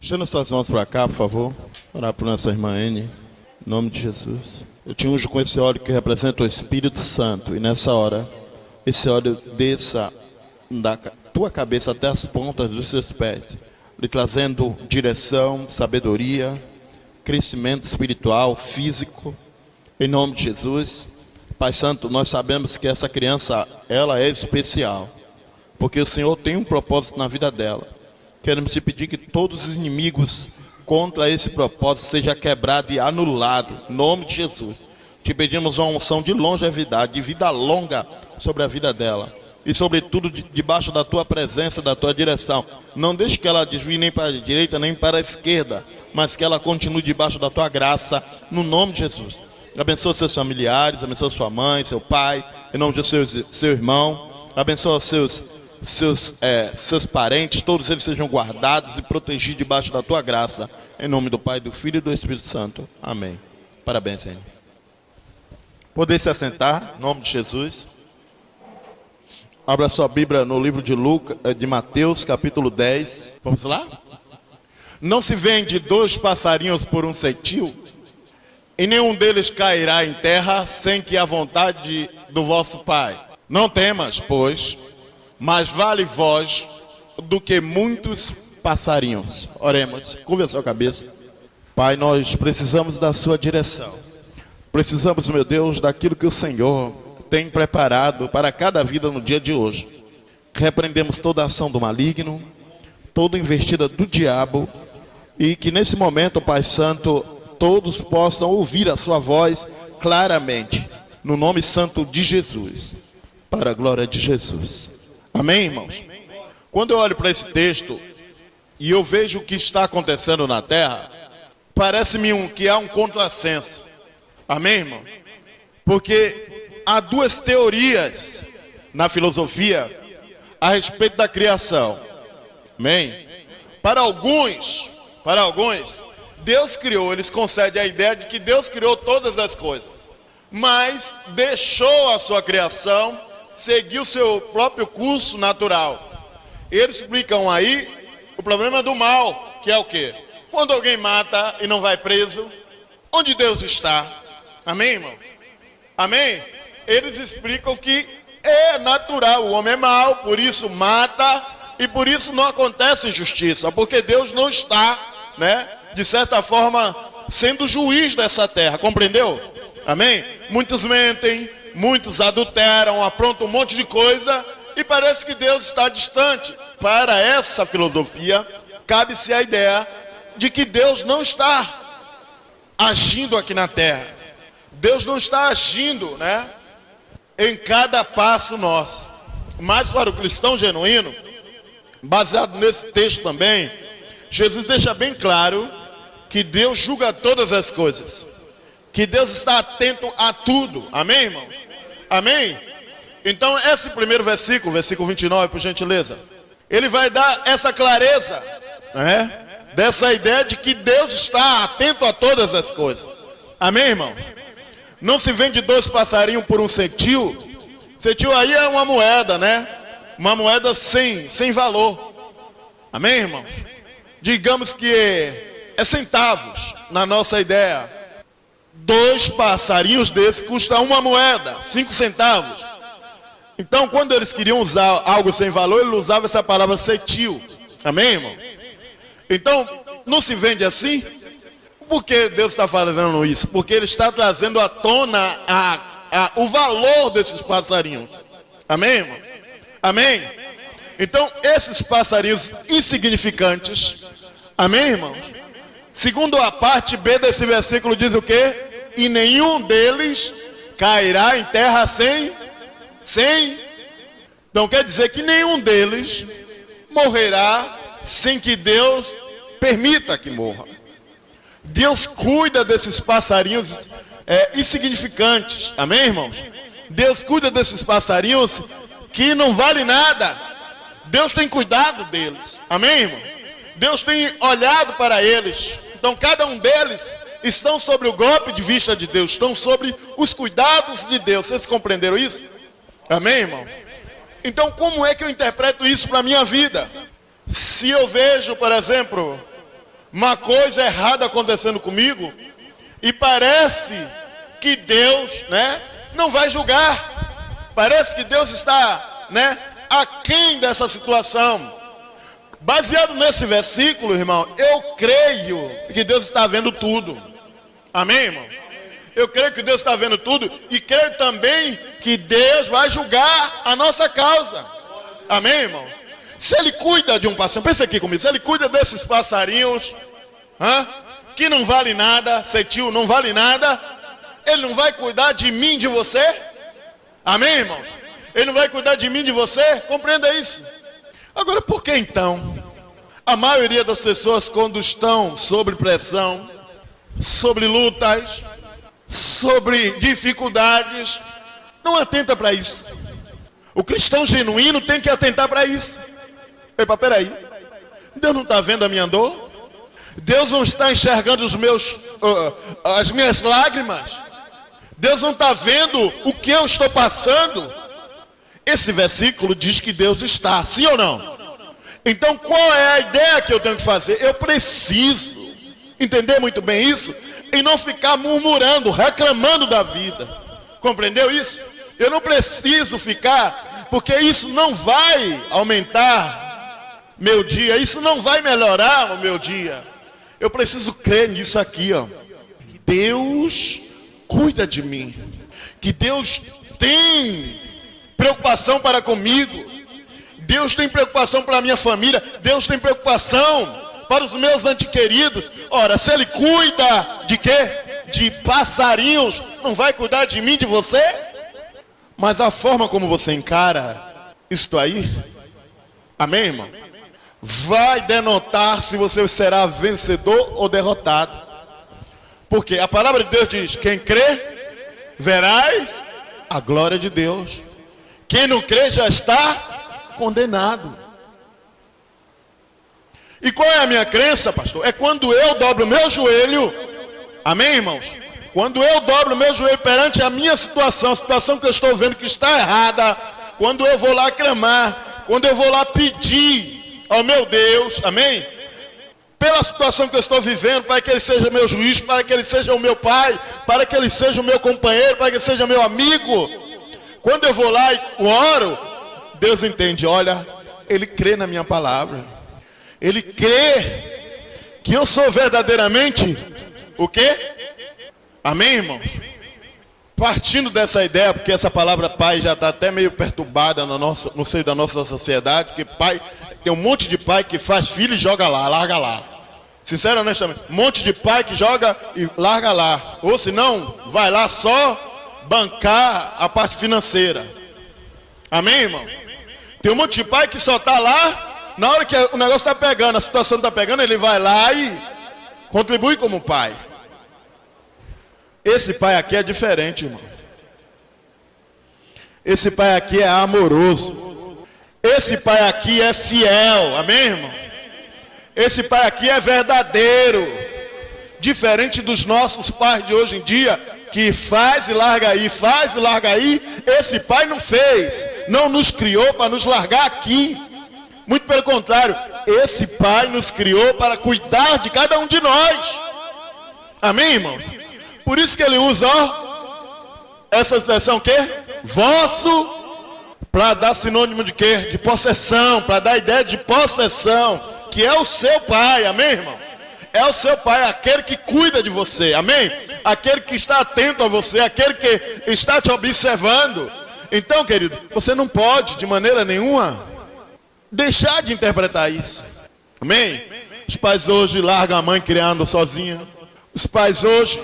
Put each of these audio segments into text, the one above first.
Estenda suas mãos para cá, por favor. Orar por nossa irmã N. Em nome de Jesus. Eu te unjo com esse óleo que representa o Espírito Santo. E nessa hora, esse óleo desça da tua cabeça até as pontas dos seus pés, lhe trazendo direção, sabedoria, crescimento espiritual, físico. Em nome de Jesus. Pai Santo, nós sabemos que essa criança, ela é especial. Porque o Senhor tem um propósito na vida dela. Queremos te pedir que todos os inimigos contra esse propósito seja quebrado e anulado. Em nome de Jesus. Te pedimos uma unção de longevidade, de vida longa sobre a vida dela. E sobretudo debaixo da tua presença, da tua direção. Não deixe que ela desvie nem para a direita nem para a esquerda, mas que ela continue debaixo da tua graça, no nome de Jesus. Abençoa seus familiares, abençoa sua mãe, seu pai, em nome de seu irmão. Abençoa seus parentes, todos eles sejam guardados e protegidos debaixo da tua graça. Em nome do Pai, do Filho e do Espírito Santo. Amém. Parabéns, Senhor. Poder se assentar, em nome de Jesus. Abra sua Bíblia no livro de Mateus, capítulo 10. Vamos lá? Não se vende 2 passarinhos por um cetil, e nenhum deles cairá em terra sem que a vontade do vosso Pai. Não temas, pois, mais vale vós do que muitos passarinhos. Oremos, curva a sua cabeça. Pai, nós precisamos da sua direção. Precisamos, meu Deus, daquilo que o Senhor tem preparado para cada vida no dia de hoje. Repreendemos toda a ação do maligno, toda investida do diabo, e que nesse momento, Pai Santo, todos possam ouvir a sua voz claramente, no nome santo de Jesus, para a glória de Jesus. Amém, irmãos? Quando eu olho para esse texto e eu vejo o que está acontecendo na terra, parece-me que há um contrassenso. Amém, irmão? Porque há 2 teorias na filosofia a respeito da criação. Amém? Para alguns, Deus criou, eles concedem a ideia de que Deus criou todas as coisas, mas deixou a sua criação seguir o seu próprio curso natural. Eles explicam aí o problema do mal, que é o quê? Quando alguém mata e não vai preso, onde Deus está? Amém, irmão? Amém? Eles explicam que é natural, o homem é mau, por isso mata, e por isso não acontece injustiça, porque Deus não está, de certa forma, sendo juiz dessa terra, compreendeu? Amém? Muitos mentem, muitos adulteram, aprontam um monte de coisa, e parece que Deus está distante. Para essa filosofia, cabe-se a ideia de que Deus não está agindo aqui na terra. Deus não está agindo, em cada passo nosso. Mas para o cristão genuíno, baseado nesse texto também, Jesus deixa bem claro que Deus julga todas as coisas, que Deus está atento a tudo. Amém, irmão? Amém? Então esse primeiro versículo 29, por gentileza, ele vai dar essa clareza, dessa ideia de que Deus está atento a todas as coisas. Amém, irmão? Não se vende 2 passarinhos por um cetil. Cetil aí é uma moeda, uma moeda sem valor. Amém, irmãos? Digamos que é centavos na nossa ideia. 2 passarinhos desses custam uma moeda, 5 centavos. Então, quando eles queriam usar algo sem valor, eles usavam essa palavra cetil. Amém, irmão? Então, não se vende assim? Por que Deus está fazendo isso? Porque Ele está trazendo à tona o valor desses passarinhos. Amém, irmão? Amém? Então, esses passarinhos insignificantes, amém, irmãos? Segundo a parte B desse versículo diz o quê? E nenhum deles cairá em terra sem. Então quer dizer que nenhum deles morrerá sem que Deus permita que morra. Deus cuida desses passarinhos insignificantes. Amém, irmãos? Deus cuida desses passarinhos que não valem nada. Deus tem cuidado deles. Amém, irmão? Deus tem olhado para eles. Então cada um deles estão sobre o golpe de vista de Deus, estão sobre os cuidados de Deus. Vocês compreenderam isso? Amém, irmão? Então como é que eu interpreto isso para a minha vida? Se eu vejo, por exemplo, uma coisa errada acontecendo comigo, e parece que Deus, não vai julgar. Parece que Deus está, aquém dessa situação. Baseado nesse versículo, irmão, eu creio que Deus está vendo tudo. Amém, irmão? Eu creio que Deus está vendo tudo, e creio também que Deus vai julgar a nossa causa. Amém, irmão? Se Ele cuida de um passarinho, pensa aqui comigo, se Ele cuida desses passarinhos, que não vale nada, cetil, não vale nada, Ele não vai cuidar de mim, de você? Amém, irmão? Ele não vai cuidar de mim, de você? Compreenda isso. Agora, por que então a maioria das pessoas, quando estão sob pressão, sobre lutas, sobre dificuldades, não atenta para isso? O cristão genuíno tem que atentar para isso. Epa, peraí, Deus não está vendo a minha dor? Deus não está enxergando as minhas lágrimas? Deus não está vendo o que eu estou passando? Esse versículo diz que Deus está, sim ou não? Então qual é a ideia que eu tenho que fazer? Eu preciso entender muito bem isso e não ficar murmurando, reclamando da vida. Compreendeu isso? Eu não preciso ficar, porque isso não vai aumentar meu dia, isso não vai melhorar o meu dia. Eu preciso crer nisso aqui, ó. Deus cuida de mim, que Deus tem preocupação para comigo, Deus tem preocupação para a minha família, Deus tem preocupação para os meus entes queridos. Ora, se Ele cuida de quê? De passarinhos, não vai cuidar de mim, de você? Mas a forma como você encara isto aí, amém, irmão? Vai denotar se você será vencedor ou derrotado. Porque a palavra de Deus diz: quem crê, verás a glória de Deus. Quem não crê já está condenado. E qual é a minha crença, pastor? É quando eu dobro o meu joelho, amém, irmãos? Quando eu dobro o meu joelho perante a minha situação, a situação que eu estou vendo que está errada, quando eu vou lá clamar, quando eu vou lá pedir ao meu Deus, amém? Pela situação que eu estou vivendo, para que Ele seja meu juiz, para que Ele seja o meu pai, para que Ele seja o meu companheiro, para que Ele seja meu amigo. Quando eu vou lá e oro, Deus entende, olha, Ele crê na minha palavra. Ele crê que eu sou verdadeiramente o quê? Amém, irmãos? Partindo dessa ideia, porque essa palavra pai já está até meio perturbada no seio da nossa sociedade, porque pai, tem um monte de pai que faz filho e joga lá, larga lá. Sincero, honestamente, um monte de pai que joga e larga lá. Ou se não, vai lá só bancar a parte financeira. Amém, irmão? Tem um monte de pai que só está lá, na hora que o negócio está pegando, a situação está pegando, ele vai lá e contribui como pai. Esse pai aqui é diferente, irmão. Esse pai aqui é amoroso. Esse pai aqui é fiel, amém, irmão? Esse pai aqui é verdadeiro. Diferente dos nossos pais de hoje em dia, que faz e larga aí, faz e larga aí. Esse pai não fez, não nos criou para nos largar aqui. Muito pelo contrário, esse pai nos criou para cuidar de cada um de nós. Amém, irmão? Por isso que ele usa, essa expressão o quê? Vosso, para dar sinônimo de quê? De possessão, para dar ideia de possessão, que é o seu pai, amém, irmão? É o seu pai, aquele que cuida de você, amém? Aquele que está atento a você, aquele que está te observando. Então, querido, você não pode, de maneira nenhuma, deixar de interpretar isso, amém? Os pais hoje largam a mãe criando sozinha. Os pais hoje,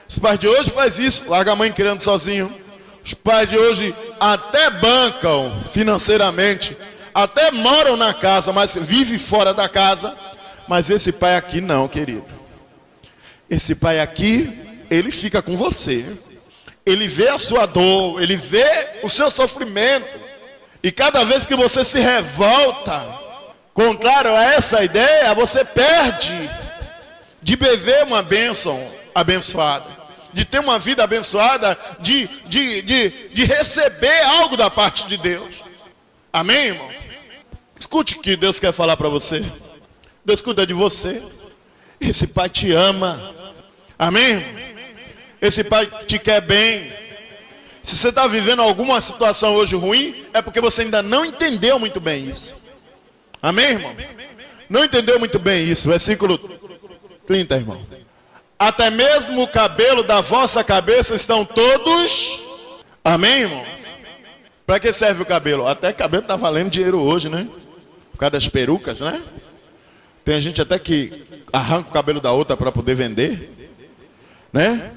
Os pais de hoje fazem isso, larga a mãe criando sozinho. Os pais de hoje até bancam financeiramente, até moram na casa, mas vivem fora da casa. Mas esse pai aqui não, querido. Esse pai aqui, ele fica com você. Ele vê a sua dor, ele vê o seu sofrimento. E cada vez que você se revolta, contrário a essa ideia, você perde de beber uma bênção abençoada, de ter uma vida abençoada, de receber algo da parte de Deus. Amém, irmão? Escute o que Deus quer falar para você. Deus cuida de você. Esse pai te ama. Amém? Esse pai te quer bem. Se você está vivendo alguma situação hoje ruim, é porque você ainda não entendeu muito bem isso. Amém, irmão? Não entendeu muito bem isso. Versículo 30, irmão. Até mesmo o cabelo da vossa cabeça estão todos. Amém, irmãos? Para que serve o cabelo? Até cabelo está valendo dinheiro hoje, né? Por causa das perucas, né? Tem gente até que arranca o cabelo da outra para poder vender, né?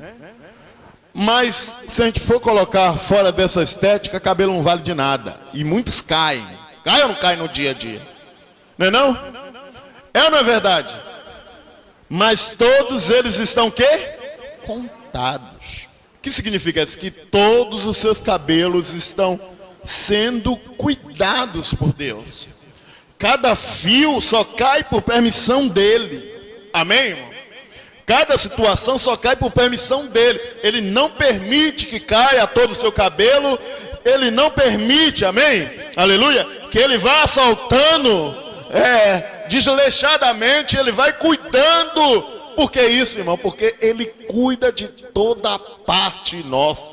Mas se a gente for colocar fora dessa estética, cabelo não vale de nada. E muitos caem. Cai ou não cai no dia a dia? Não é não? É ou não é verdade? Mas todos eles estão o quê? Contados. O que significa isso? Que todos os seus cabelos estão sendo cuidados por Deus. Cada fio só cai por permissão dele. Amém, irmão? Cada situação só cai por permissão dele. Ele não permite que caia todo o seu cabelo. Ele não permite, amém? Aleluia. Que ele vá soltando desleixadamente. Ele vai cuidando. Por que isso, irmão? Porque ele cuida de toda a parte nossa.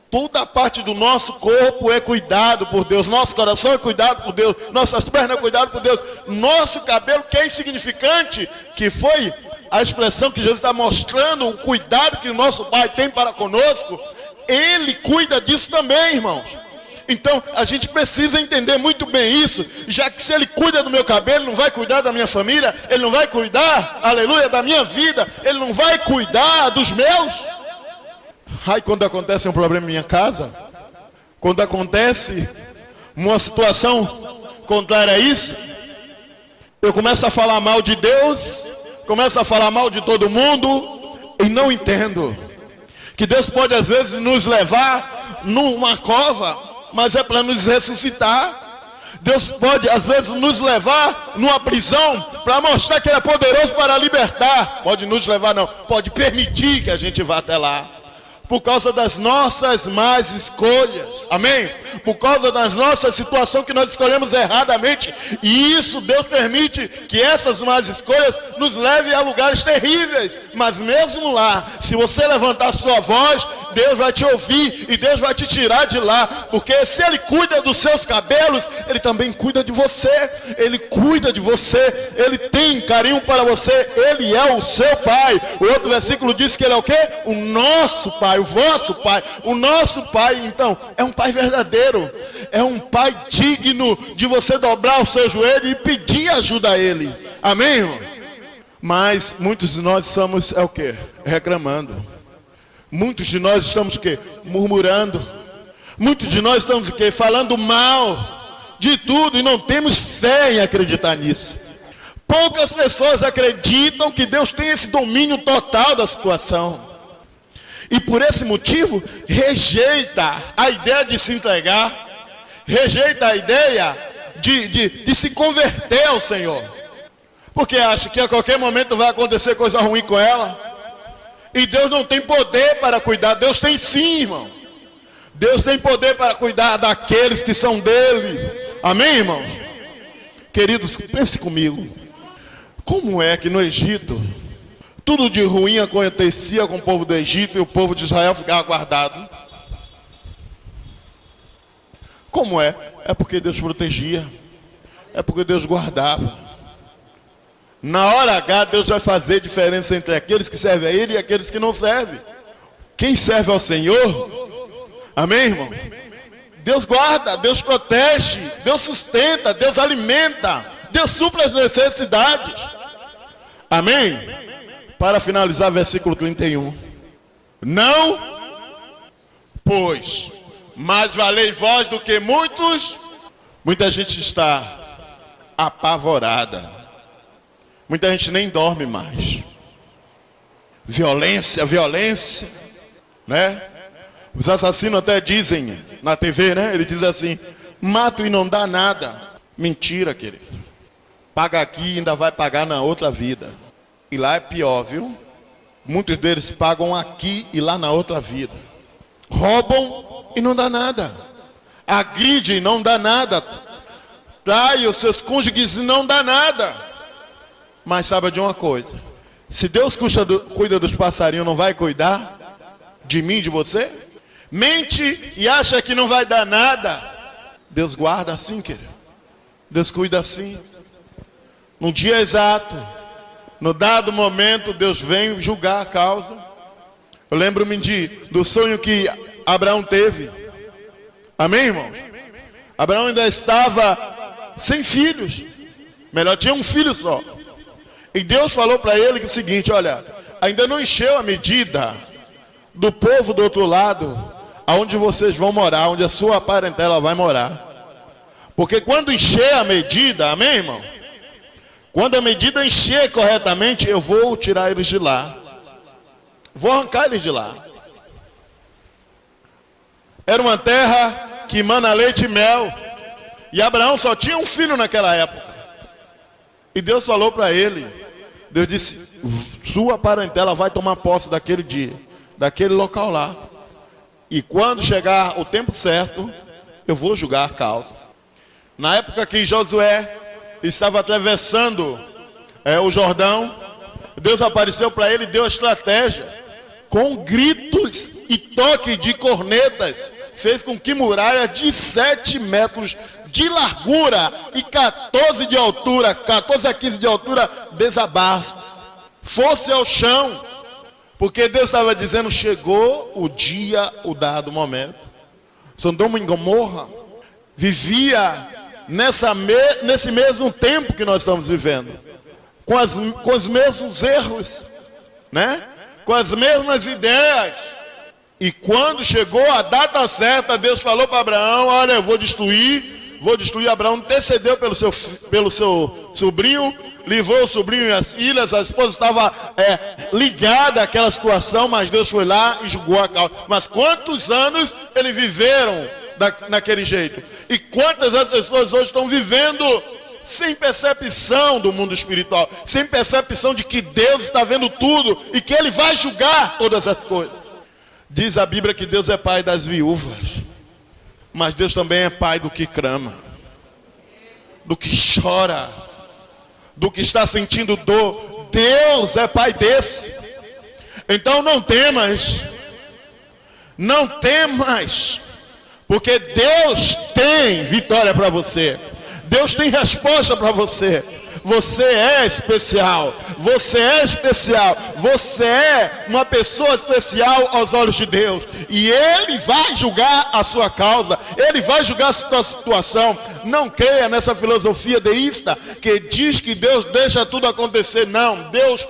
Toda a parte do nosso corpo é cuidado por Deus. Nosso coração é cuidado por Deus. Nossas pernas é cuidado por Deus. Nosso cabelo, que é insignificante, que foi a expressão que Jesus está mostrando, o cuidado que o nosso Pai tem para conosco, Ele cuida disso também, irmãos. Então, a gente precisa entender muito bem isso, já que se Ele cuida do meu cabelo, Ele não vai cuidar da minha família, Ele não vai cuidar, aleluia, da minha vida, Ele não vai cuidar dos meus. Ai, quando acontece um problema em minha casa, quando acontece uma situação contrária a isso, eu começo a falar mal de Deus, começo a falar mal de todo mundo, e não entendo que Deus pode às vezes nos levar numa cova, mas é para nos ressuscitar. Deus pode às vezes nos levar numa prisão para mostrar que Ele é poderoso para libertar. Pode nos levar não, pode permitir que a gente vá até lá. Por causa das nossas más escolhas, amém? Por causa das nossas situações que nós escolhemos erradamente. E isso Deus permite que essas más escolhas nos levem a lugares terríveis. Mas mesmo lá, se você levantar sua voz, Deus vai te ouvir e Deus vai te tirar de lá. Porque se Ele cuida dos seus cabelos, Ele também cuida de você. Ele cuida de você, Ele tem carinho para você. Ele é o seu Pai. O outro versículo diz que Ele é o quê? O nosso Pai. O vosso Pai, o nosso Pai. Então, é um Pai verdadeiro, é um Pai digno de você dobrar o seu joelho e pedir ajuda a Ele, amém, irmão? Mas muitos de nós estamos, o quê? Reclamando. Muitos de nós estamos o quê? Murmurando. Muitos de nós estamos o quê? Falando mal de tudo e não temos fé em acreditar nisso. Poucas pessoas acreditam que Deus tem esse domínio total da situação. E por esse motivo, rejeita a ideia de se entregar, rejeita a ideia de se converter ao Senhor. Porque acha que a qualquer momento vai acontecer coisa ruim com ela. E Deus não tem poder para cuidar. Deus tem sim, irmão. Deus tem poder para cuidar daqueles que são dele. Amém, irmãos? Queridos, pense comigo. Como é que no Egito tudo de ruim acontecia com o povo do Egito e o povo de Israel ficava guardado? Como é? É porque Deus protegia. É porque Deus guardava. Na hora H, Deus vai fazer diferença entre aqueles que servem a Ele e aqueles que não servem. Quem serve ao Senhor, amém, irmão? Deus guarda, Deus protege, Deus sustenta, Deus alimenta, Deus supre as necessidades. Amém? Para finalizar, versículo 31. Não, pois, mais valei vós do que muitos. Muita gente está apavorada. Muita gente nem dorme mais. Violência, violência, né? Os assassinos até dizem na TV, né? Ele diz assim: mato e não dá nada. Mentira, querido. Paga aqui e ainda vai pagar na outra vida. E lá é pior, viu? Muitos deles pagam aqui e lá na outra vida. Roubam e não dá nada. Agridem e não dá nada. Traem os seus cônjuges e não dá nada. Mas saiba de uma coisa: se Deus cuida dos passarinhos, não vai cuidar de mim, de você? Mente e acha que não vai dar nada. Deus guarda assim, querido. Deus cuida assim. No dia exato, no dado momento, Deus vem julgar a causa. Eu lembro-me do sonho que Abraão teve. Amém, irmão? Abraão ainda estava sem filhos. Melhor, tinha um filho só. E Deus falou para ele que o seguinte: olha, ainda não encheu a medida do povo do outro lado, aonde vocês vão morar, onde a sua parentela vai morar. Porque quando encher a medida, amém, irmão? Quando a medida encher corretamente, eu vou tirar eles de lá. Vou arrancar eles de lá. Era uma terra que emana leite e mel. E Abraão só tinha um filho naquela época. E Deus falou para ele, Deus disse: sua parentela vai tomar posse daquele dia, daquele local lá. E quando chegar o tempo certo, eu vou julgar a causa. Na época que Josué estava atravessando o Jordão, Deus apareceu para ele e deu a estratégia. Com gritos e toque de cornetas, fez com que muralha de 7 metros de largura e 14 de altura, 14 a 15 de altura, desabasse, fosse ao chão. Porque Deus estava dizendo: chegou o dia, o dado momento. Sodoma e Gomorra vivia nesse mesmo tempo que nós estamos vivendo, com os mesmos erros, né? Com as mesmas ideias. E quando chegou a data certa, Deus falou para Abraão: olha, eu vou destruir. Abraão intercedeu pelo seu sobrinho, livrou o sobrinho e as filhas. A esposa estava ligada àquela situação, mas Deus foi lá e julgou a causa. Mas quantos anos eles viveram naquele jeito? E quantas as pessoas hoje estão vivendo sem percepção do mundo espiritual, sem percepção de que Deus está vendo tudo e que Ele vai julgar todas as coisas. Diz a Bíblia que Deus é pai das viúvas, mas Deus também é pai do que clama, do que chora, do que está sentindo dor. Deus é pai desse. Então não temas, porque Deus tem vitória para você. Deus tem resposta para você. Você é especial. Você é especial. Você é uma pessoa especial aos olhos de Deus. E Ele vai julgar a sua causa. Ele vai julgar a sua situação. Não creia nessa filosofia deísta que diz que Deus deixa tudo acontecer. Não, Deus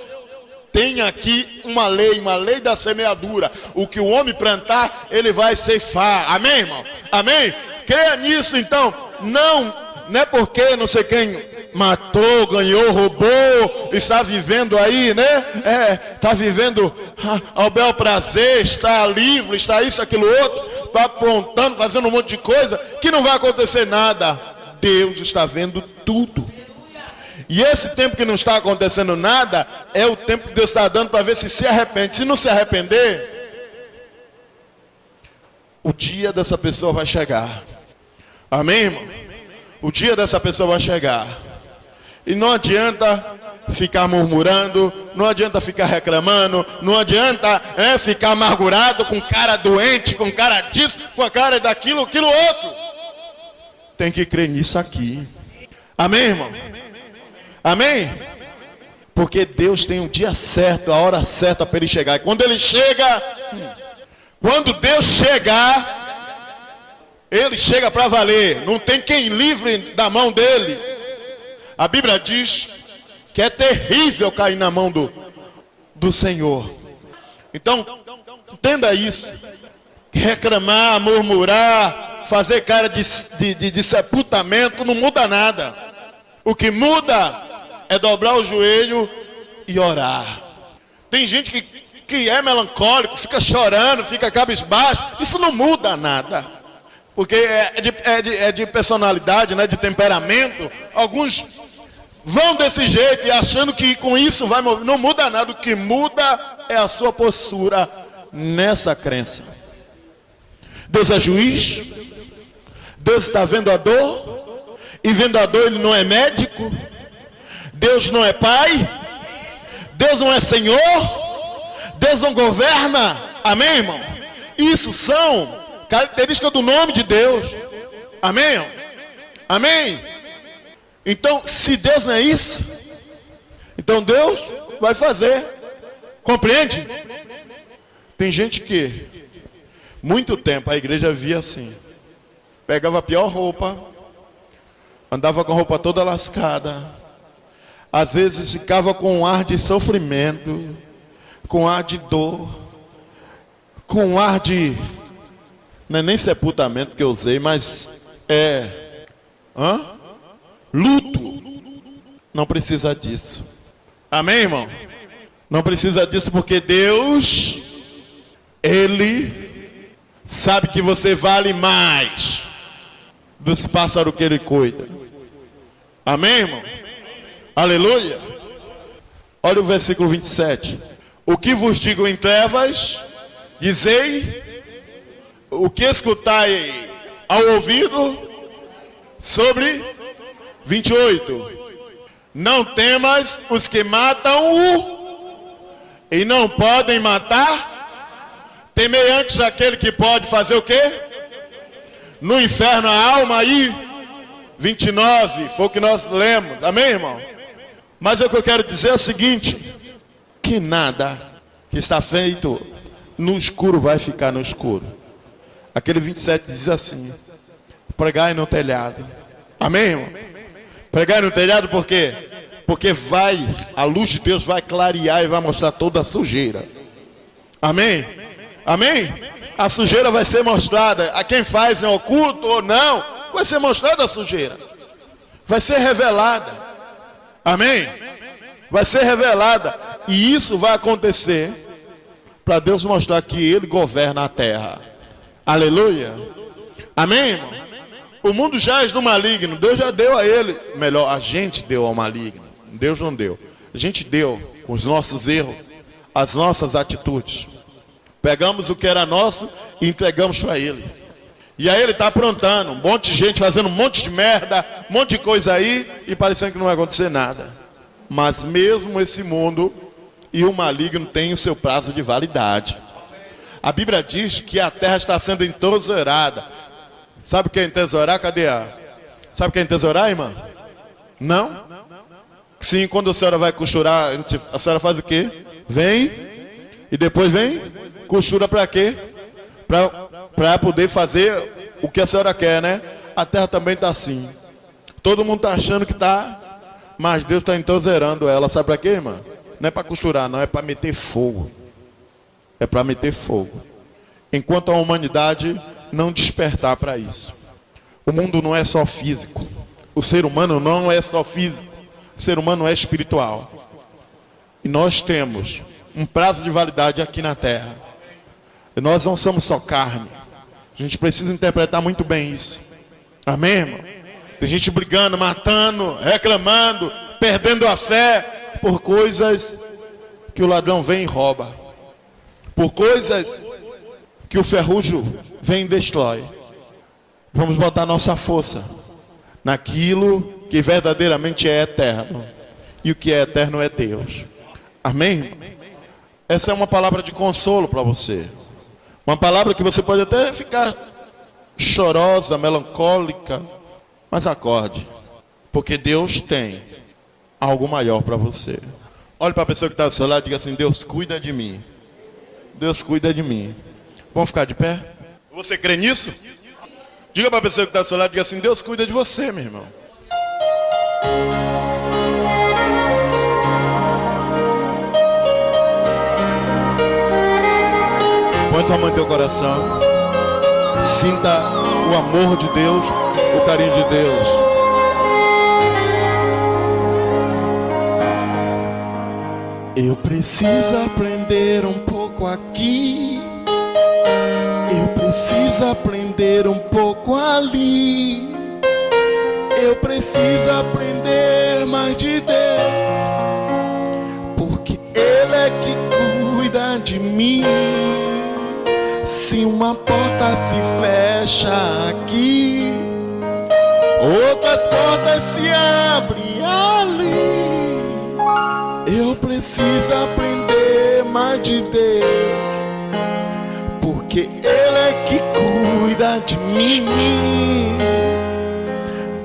tem aqui uma lei da semeadura. O que o homem plantar, ele vai ceifar. Amém, irmão? Amém? Creia nisso, então. Não é porque não sei quem matou, ganhou, roubou, está vivendo aí, né? Está vivendo ao bel prazer, está livre, está isso, aquilo outro, está aprontando, fazendo um monte de coisa, que não vai acontecer nada. Deus está vendo tudo. E esse tempo que não está acontecendo nada, é o tempo que Deus está dando para ver se arrepende. Se não se arrepender, o dia dessa pessoa vai chegar. Amém, irmão? O dia dessa pessoa vai chegar. E não adianta ficar murmurando, não adianta ficar reclamando, não adianta ficar amargurado, com cara doente, com cara disso, com a cara daquilo, aquilo outro. Tem que crer nisso aqui. Amém, irmão? Amém? Porque Deus tem um dia certo, a hora certa para Ele chegar. E quando Ele chega, quando Deus chegar, Ele chega para valer. Não tem quem livre da mão dele. A Bíblia diz que é terrível cair na mão do Senhor. Então, entenda isso. Reclamar, murmurar, fazer cara de sepultamento não muda nada. O que muda é dobrar o joelho e orar. Tem gente que é melancólico, fica chorando, fica cabisbaixo. Isso não muda nada. Porque é de personalidade, né, de temperamento. Alguns vão desse jeito e achando que com isso vai mover. Não muda nada. O que muda é a sua postura nessa crença. Deus é juiz. Deus está vendo a dor. E vendo a dor, Ele não é médico. Deus não é pai, Deus não é Senhor, Deus não governa. Amém, irmão? Isso são características do nome de Deus. Amém? Amém? Então, se Deus não é isso, então Deus vai fazer. Compreende? Tem gente que, muito tempo, a igreja via assim. Pegava a pior roupa, andava com a roupa toda lascada. Às vezes ficava com um ar de sofrimento, com um ar de dor, com um ar de... Não é nem sepultamento que eu usei, mas luto. Não precisa disso. Amém, irmão? Não precisa disso, porque Deus, Ele sabe que você vale mais dos pássaros que Ele cuida. Amém, irmão? Aleluia. Olha o versículo 27. O que vos digo em trevas, dizei. O que escutai ao ouvido, sobre 28. Não temas os que matam-o e não podem matar. Temei antes aquele que pode fazer o quê? No inferno a alma aí. 29, foi o que nós lemos. Amém, irmão? Mas o que eu quero dizer é o seguinte: que nada que está feito no escuro vai ficar no escuro. Aquele 27 diz assim: pregai no telhado. Amém, irmão? Pregai no telhado por quê? Porque a luz de Deus vai clarear e vai mostrar toda a sujeira. Amém? Amém? A sujeira vai ser mostrada. A quem faz em oculto ou não, vai ser mostrada a sujeira. Vai ser revelada. Amém? Vai ser revelada. E isso vai acontecer para Deus mostrar que Ele governa a terra. Aleluia. Amém, irmão? O mundo jaz do maligno. Deus já deu a ele. Melhor, a gente deu ao maligno. Deus não deu. A gente deu com os nossos erros, as nossas atitudes. Pegamos o que era nosso e entregamos para ele. E aí ele está aprontando. Um monte de gente fazendo um monte de merda, um monte de coisa aí, e parecendo que não vai acontecer nada. Mas mesmo esse mundo e o maligno tem o seu prazo de validade. A Bíblia diz que a terra está sendo entesourada. Sabe o que é entesourar? Sabe o que é entesourar, irmã? Não? Sim, quando a senhora vai costurar, a senhora faz o quê? Vem, e depois vem, costura para quê? Para poder fazer o que a senhora quer, né? A terra também está assim. Todo mundo está achando que está, mas Deus está entesourando ela. Sabe para quê, irmã? Não é para costurar, não, é para meter fogo. É para meter fogo. Enquanto a humanidade não despertar para isso. O mundo não é só físico. O ser humano não é só físico. O ser humano é espiritual. E nós temos um prazo de validade aqui na terra. E nós não somos só carne. A gente precisa interpretar muito bem isso. Amém, irmão? Tem gente brigando, matando, reclamando, perdendo a fé por coisas que o ladrão vem e rouba. Por coisas que o ferrugem vem e destrói. Vamos botar nossa força naquilo que verdadeiramente é eterno. E o que é eterno é Deus. Amém? Essa é uma palavra de consolo para você. Uma palavra que você pode até ficar chorosa, melancólica. Mas acorde. Porque Deus tem algo maior para você. Olhe para a pessoa que está do seu lado e diga assim: Deus cuida de mim. Deus cuida de mim. Vamos ficar de pé? Você crê nisso? Diga para a pessoa que está do seu lado, diga assim: Deus cuida de você, meu irmão. Põe tua mão no teu coração. Sinta o amor de Deus, o carinho de Deus. Eu preciso aprender um pouco aqui. Eu preciso aprender um pouco ali. Eu preciso aprender mais de Deus, porque Ele é que cuida de mim. Se uma porta se fecha aqui, outras portas se abrem ali. preciso aprender mais de Deus, porque Ele é que cuida de mim.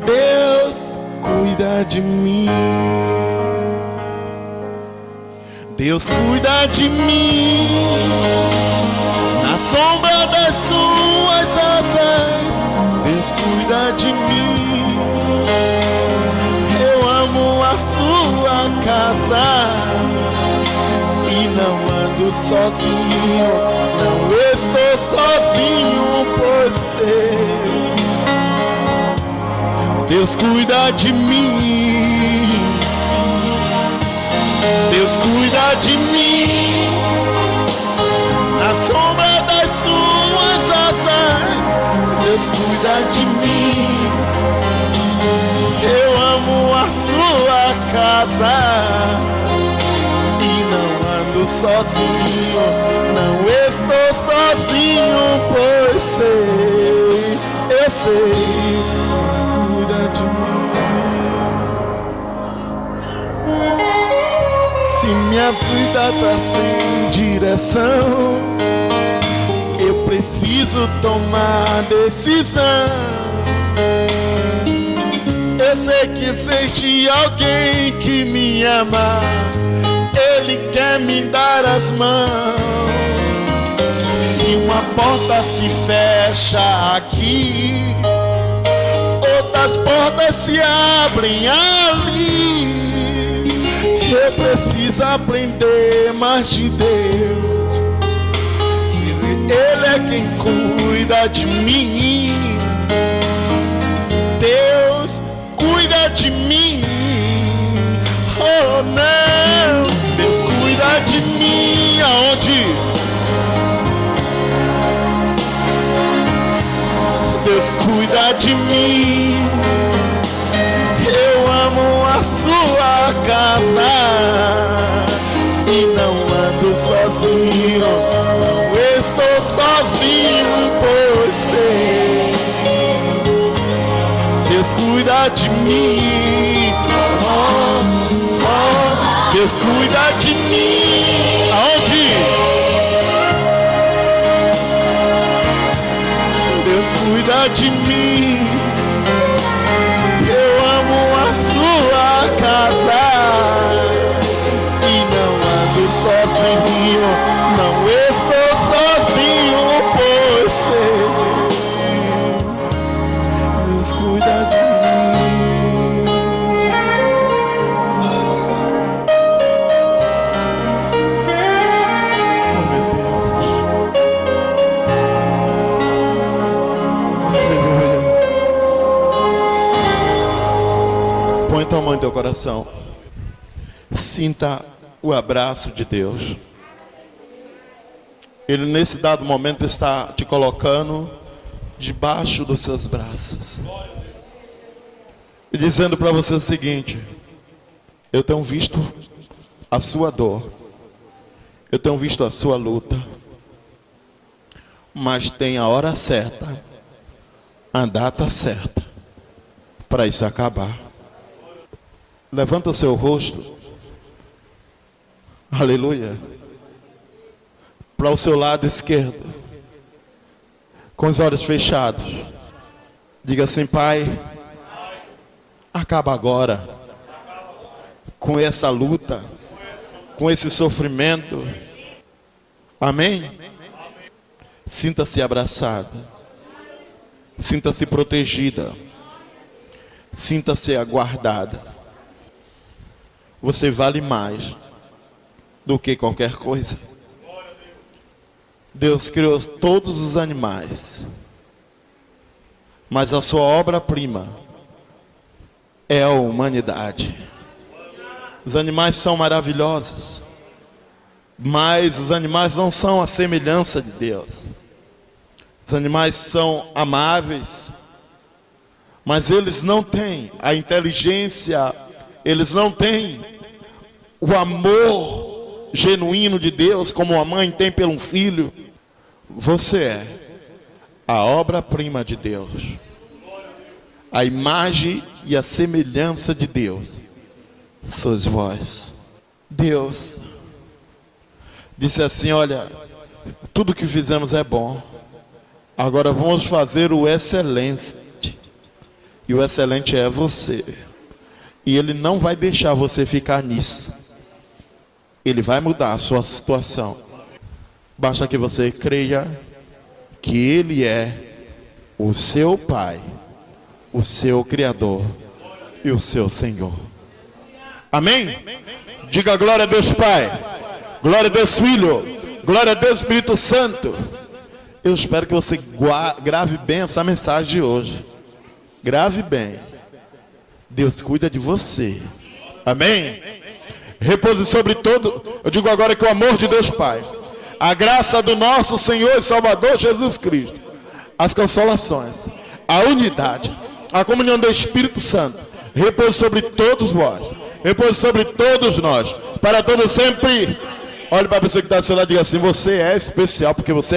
Deus cuida de mim. Deus cuida de mim. Na sombra das suas asas, Deus cuida de mim. Eu amo a sua casa e não ando sozinho, não estou sozinho, pois Deus cuida de mim. Deus cuida de mim. Na sombra das suas asas, Deus cuida de mim. Eu amo a sua casa e não ando sozinho, não estou sozinho, pois eu sei, cuida de mim. Se minha vida tá sem direção, eu preciso tomar decisão. Eu sei que existe alguém que me ama, Ele quer me dar as mãos. Se uma porta se fecha aqui, outras portas se abrem ali. Eu preciso aprender mais de Deus. Ele é quem cuida de mim. Deus cuida de mim. Oh não, Deus cuida de mim. Aonde? Deus cuida de mim. Eu amo a sua casa e não ando sozinho, não estou sozinho, pois sei, Deus cuida de mim. Oh, oh, Deus cuida de mim. Aonde? Deus cuida de mim. Eu amo a sua casa e não ando sozinho, não estou sozinho, pois sei, Deus cuida de mim. Oh meu Deus, aleluia. Põe tua mão em teu coração. Sinta o abraço de Deus. Ele nesse dado momento está te colocando debaixo dos seus braços e dizendo para você o seguinte: eu tenho visto a sua dor, eu tenho visto a sua luta, mas tem a hora certa, a data certa para isso acabar. Levanta o seu rosto, aleluia, para o seu lado esquerdo, com os olhos fechados. Diga assim: Pai, acaba agora com essa luta, com esse sofrimento. Amém? Sinta-se abraçada, sinta-se protegida, sinta-se aguardada. Você vale mais do que qualquer coisa. Deus criou todos os animais, mas a sua obra-prima é a humanidade. Os animais são maravilhosos, mas os animais não são a semelhança de Deus. Os animais são amáveis, mas eles não têm a inteligência, eles não têm o amor genuíno de Deus como a mãe tem pelo filho. Você é a obra-prima de Deus, a imagem e a semelhança de Deus sois vós. Deus disse assim: olha, tudo que fizemos é bom, agora vamos fazer o excelente, e o excelente é você. E Ele não vai deixar você ficar nisso. Ele vai mudar a sua situação. Basta que você creia que Ele é o seu Pai, o seu Criador e o seu Senhor. Amém? Diga glória a Deus Pai, glória a Deus Filho, glória a Deus Espírito Santo. Eu espero que você grave bem essa mensagem de hoje. Grave bem. Deus cuida de você. Amém? Repouse sobre todo. Eu digo agora que o amor de Deus Pai, a graça do nosso Senhor e Salvador Jesus Cristo, as consolações, a unidade, a comunhão do Espírito Santo, repouse sobre todos vós, repouse sobre todos nós, para todos sempre. Olhe para a pessoa que está do seu lado e diga assim: você é especial porque você é